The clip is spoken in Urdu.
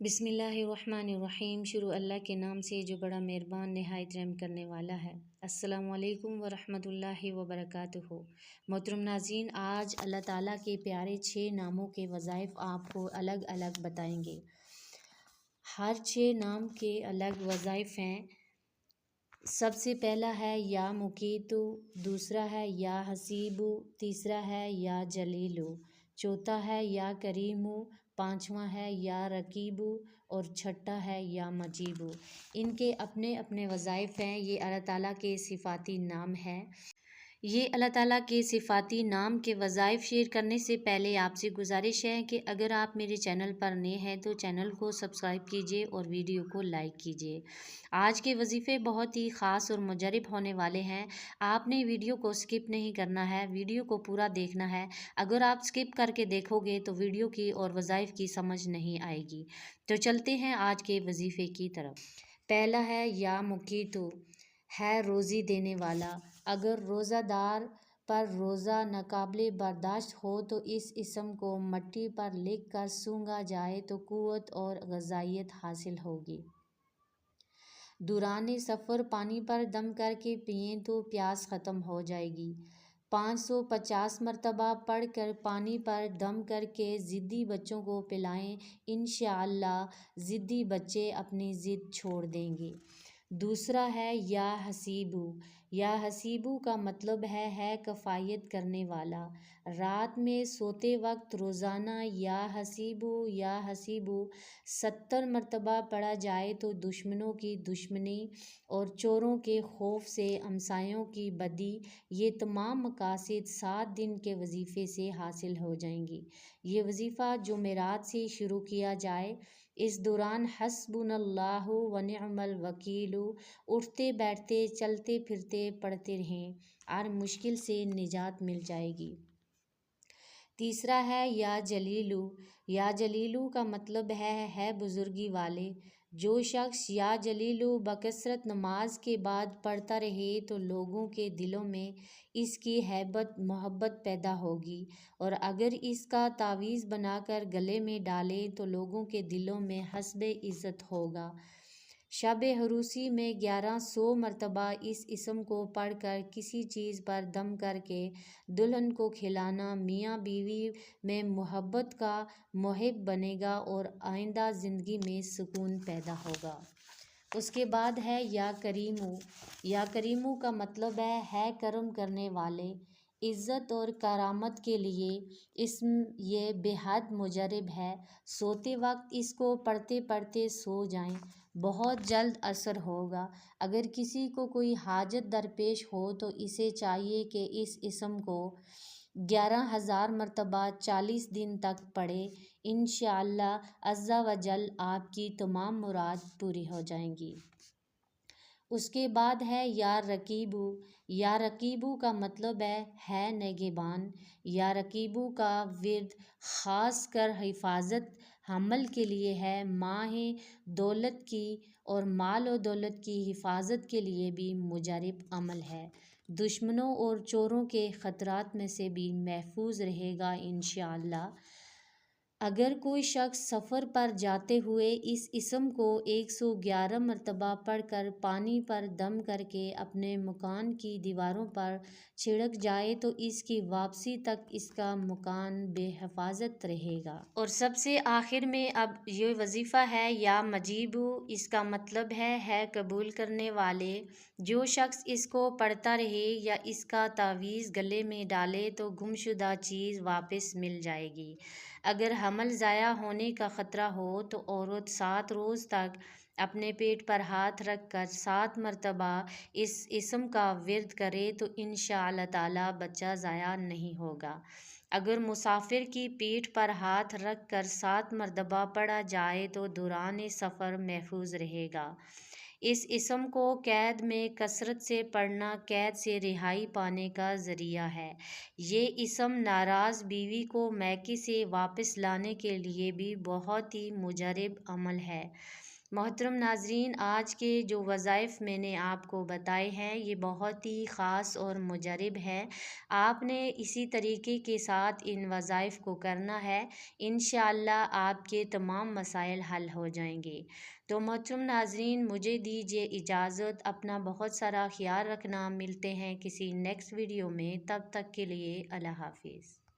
بسم اللہ الرحمن الرحیم۔ شروع اللہ کے نام سے جو بڑا مہربان نہایت رحم کرنے والا ہے۔ السلام علیکم ورحمۃ اللہ وبرکاتہ۔ محترم ناظرین، آج اللہ تعالیٰ کے پیارے 6 ناموں کے وظائف آپ کو الگ الگ بتائیں گے۔ ہر 6 نام کے الگ وظائف ہیں۔ سب سے پہلا ہے یا مقیتو، دوسرا ہے یا حسیبو، تیسرا ہے یا جلیلو، چوتھا ہے یا کریمو، پانچواں ہے یا رقیبو اور چھٹا ہے یا مجیبو۔ ان کے اپنے اپنے وظائف ہیں۔ یہ اللہ تعالیٰ کے صفاتی نام ہیں۔ یہ اللہ تعالیٰ کے صفاتی نام کے وظائف شیئر کرنے سے پہلے آپ سے گزارش ہے کہ اگر آپ میرے چینل پر نئے ہیں تو چینل کو سبسکرائب کیجیے اور ویڈیو کو لائک کیجیے۔ آج کے وظیفے بہت ہی خاص اور مجرب ہونے والے ہیں۔ آپ نے ویڈیو کو سکپ نہیں کرنا ہے، ویڈیو کو پورا دیکھنا ہے۔ اگر آپ سکپ کر کے دیکھو گے تو ویڈیو کی اور وظائف کی سمجھ نہیں آئے گی۔ تو چلتے ہیں آج کے وظیفے کی طرف۔ پہلا ہے یا مقیتو، ہے روزی دینے والا۔ اگر روزہ دار پر روزہ ناقابل برداشت ہو تو اس اسم کو مٹی پر لکھ کر سونگا جائے تو قوت اور غذائیت حاصل ہوگی۔ دوران سفر پانی پر دم کر کے پئیں تو پیاس ختم ہو جائے گی۔ 550 مرتبہ پڑھ کر پانی پر دم کر کے ضدی بچوں کو پلائیں، انشاءاللہ ضدی بچے اپنی ضد چھوڑ دیں گے۔ دوسرا ہے یا حسیبو۔ یا حسیبو کا مطلب ہے کفایت کرنے والا۔ رات میں سوتے وقت روزانہ یا حسیبو 70 مرتبہ پڑھا جائے تو دشمنوں کی دشمنی اور چوروں کے خوف سے ہمسایوں کی بدی، یہ تمام مقاصد 7 دن کے وظیفے سے حاصل ہو جائیں گی۔ یہ وظیفہ جمعرات سے شروع کیا جائے۔ اس دوران حسبنا اللہ ونعم الوکیل اٹھتے بیٹھتے چلتے پھرتے پڑھتے رہیں، ہر مشکل سے نجات مل جائے گی۔ تیسرا ہے یا جلیلو۔ یا جلیلو کا مطلب ہے بزرگی والے۔ جو شخص یا جلیلو بکثرت نماز کے بعد پڑھتا رہے تو لوگوں کے دلوں میں اس کی ہیبت محبت پیدا ہوگی، اور اگر اس کا تعویذ بنا کر گلے میں ڈالے تو لوگوں کے دلوں میں حسب عزت ہوگا۔ شب عروسی میں 1100 مرتبہ اس اسم کو پڑھ کر کسی چیز پر دم کر کے دلہن کو کھلانا میاں بیوی میں محبت کا محب بنے گا اور آئندہ زندگی میں سکون پیدا ہوگا۔ اس کے بعد ہے یا کریمو۔ یا کریمو کا مطلب ہے کرم کرنے والے۔ عزت اور کرامت کے لیے اسم یہ بے حد مجرب ہے۔ سوتے وقت اس کو پڑھتے پڑھتے سو جائیں، بہت جلد اثر ہوگا۔ اگر کسی کو کوئی حاجت درپیش ہو تو اسے چاہیے کہ اس اسم کو 11,000 مرتبہ 40 دن تک پڑھے، انشاءاللہ عز و جل آپ کی تمام مراد پوری ہو جائیں گی۔ اس کے بعد ہے یا رقیبو۔ یا رقیبو کا مطلب ہے نگہبان۔ یا رقیبو کا ورد خاص کر حفاظت عمل کے لیے ہے۔ ماہ دولت کی اور مال و دولت کی حفاظت کے لیے بھی مجرب عمل ہے۔ دشمنوں اور چوروں کے خطرات میں سے بھی محفوظ رہے گا انشاءاللہ۔ اگر کوئی شخص سفر پر جاتے ہوئے اس اسم کو 111 مرتبہ پڑھ کر پانی پر دم کر کے اپنے مکان کی دیواروں پر چھڑک جائے تو اس کی واپسی تک اس کا مکان بے حفاظت رہے گا۔ اور سب سے آخر میں اب یہ وظیفہ ہے یا مجیبو۔ اس کا مطلب ہے قبول کرنے والے۔ جو شخص اس کو پڑھتا رہے یا اس کا تعویذ گلے میں ڈالے تو گمشدہ چیز واپس مل جائے گی۔ اگر حمل ضائع ہونے کا خطرہ ہو تو عورت 7 روز تک اپنے پیٹ پر ہاتھ رکھ کر 7 مرتبہ اس اسم کا ورد کرے تو انشاءاللہ تعالی بچہ ضائع نہیں ہوگا۔ اگر مسافر کی پیٹھ پر ہاتھ رکھ کر 7 مرتبہ پڑھا جائے تو دوران سفر محفوظ رہے گا۔ اس اسم کو قید میں کثرت سے پڑھنا قید سے رہائی پانے کا ذریعہ ہے۔ یہ اسم ناراض بیوی کو میکے سے واپس لانے کے لیے بھی بہت ہی مجرب عمل ہے۔ محترم ناظرین، آج کے جو وظائف میں نے آپ کو بتائے ہیں یہ بہت ہی خاص اور مجرب ہے۔ آپ نے اسی طریقے کے ساتھ ان وظائف کو کرنا ہے، انشاءاللہ آپ کے تمام مسائل حل ہو جائیں گے۔ تو محترم ناظرین، مجھے دیجیے اجازت، اپنا بہت سارا خیال رکھنا، ملتے ہیں کسی نیکسٹ ویڈیو میں، تب تک کے لیے اللہ حافظ۔